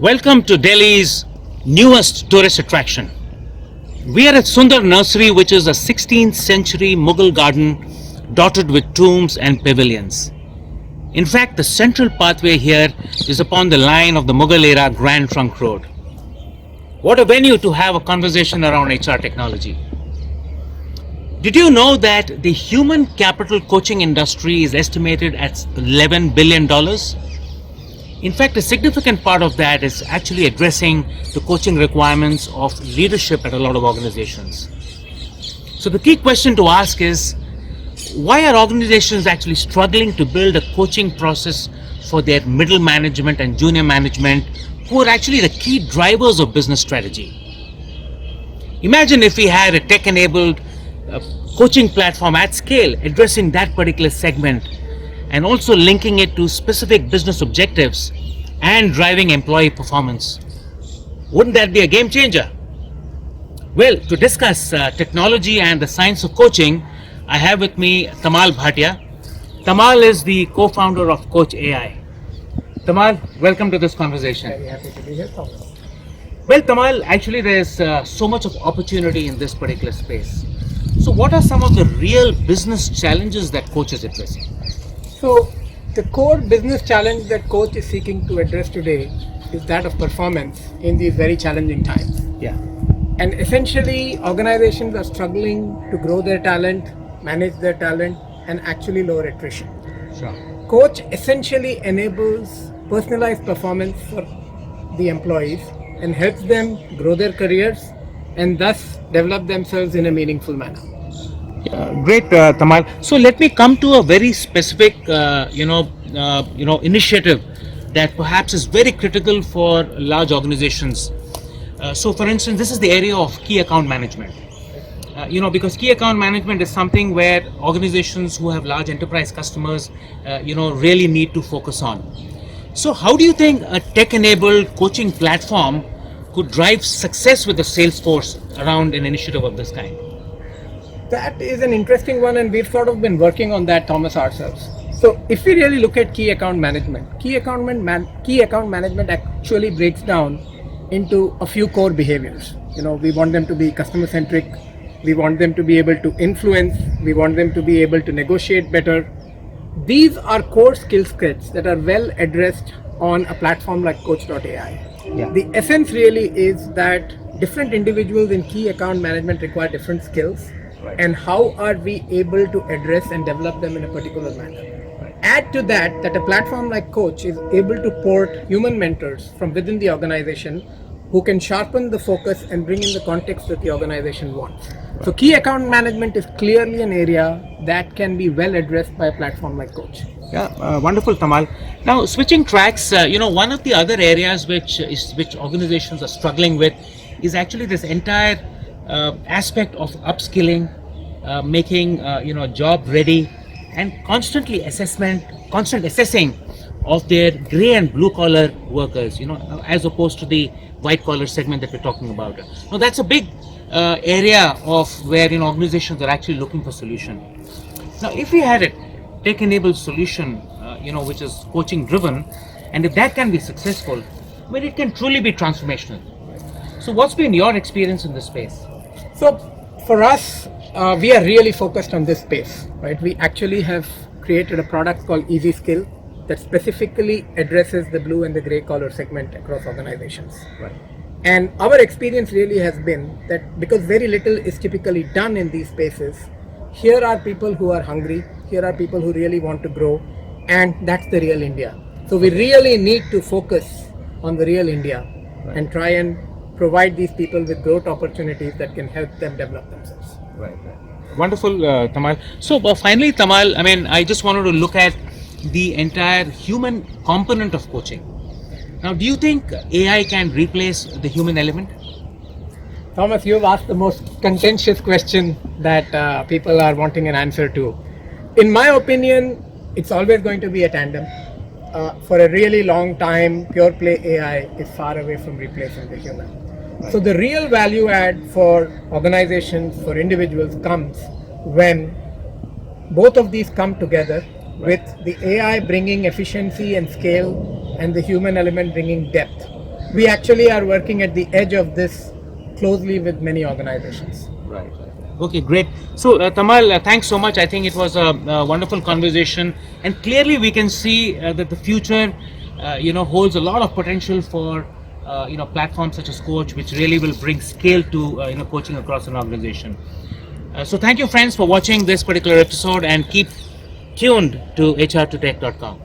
Welcome to Delhi's newest tourist attraction. We are at Sundar Nursery, which is a 16th century Mughal garden dotted with tombs and pavilions. In fact, the central pathway here is upon the line of the Mughal era Grand Trunk Road. What a venue to have a conversation around HR technology. Did you know that the human capital coaching industry is estimated at $11 billion? In fact, a significant part of that is actually addressing the coaching requirements of leadership at a lot of organizations. So the key question to ask is, why are organizations actually struggling to build a coaching process for their middle management and junior management, who are actually the key drivers of business strategy? Imagine if we had a tech-enabled coaching platform at scale addressing that particular segment and also linking it to specific business objectives and driving employee performance. Wouldn't that be a game changer? Well, to discuss technology and the science of coaching, I have with me Tamal Bhatia. Tamal is the co-founder of Koach AI. Tamal, welcome to this conversation. Very happy to be here, Thomas. Well, Tamal, actually there's so much of opportunity in this particular space. So what are some of the real business challenges that Koach is addressing? So, the core business challenge that Koach is seeking to address today is that of performance in these very challenging times. Yeah. And essentially, organizations are struggling to grow their talent, manage their talent, and actually lower attrition. Sure. Koach essentially enables personalized performance for the employees and helps them grow their careers and thus develop themselves in a meaningful manner. Great, Tamal. So let me come to a very specific, initiative that perhaps is very critical for large organizations. So, for instance, this is the area of key account management. Because key account management is something where organizations who have large enterprise customers, really need to focus on. So, how do you think a tech-enabled coaching platform could drive success with the sales force around an initiative of this kind? That is an interesting one, and we've sort of been working on that, Thomas, ourselves. So if we really look at key account management, key account management actually breaks down into a few core behaviors. We want them to be customer centric, we want them to be able to influence, we want them to be able to negotiate better. These are core skill sets that are well addressed on a platform like Koach AI. Yeah. The essence really is that different individuals in key account management require different skills. Right. And how are we able to address and develop them in a particular manner? Right. Add to that a platform like Koach is able to port human mentors from within the organization who can sharpen the focus and bring in the context that the organization wants. Right. So key account management is clearly an area that can be well addressed by a platform like Koach. Yeah, wonderful, Tamal. Now, switching tracks, one of the other areas which organizations are struggling with is actually this entire aspect of upskilling, making job ready, and constant assessing of their gray and blue collar workers, as opposed to the white collar segment that we're talking about. Now that's a big area of where organizations are actually looking for solution. Now, if we had a tech-enabled solution, which is coaching driven, and if that can be successful, it can truly be transformational. So what's been your experience in this space? So for us, we are really focused on this space, right? We actually have created a product called Easy Skill that specifically addresses the blue and the gray collar segment across organizations. Right. And our experience really has been that because very little is typically done in these spaces, here are people who are hungry, here are people who really want to grow, and that's the real India. So we really need to focus on the real India. Right. And try and provide these people with growth opportunities that can help them develop themselves. Right. Wonderful, Tamal. So finally, Tamal, I just wanted to look at the entire human component of coaching. Now, do you think AI can replace the human element? Thomas, you've asked the most contentious question that people are wanting an answer to. In my opinion, it's always going to be a tandem. For a really long time, pure play AI is far away from replacing the human. So the real value add for organizations, for individuals comes when both of these come together, with the AI bringing efficiency and scale and the human element bringing depth. we actually are working at the edge of this closely with many organizations. Right. Okay, great. So, Tamal, thanks so much. I think it was a wonderful conversation, and clearly we can see that the future, holds a lot of potential for platforms such as Koach, which really will bring scale to coaching across an organization. So, thank you, friends, for watching this particular episode, and keep tuned to hr2tech.com.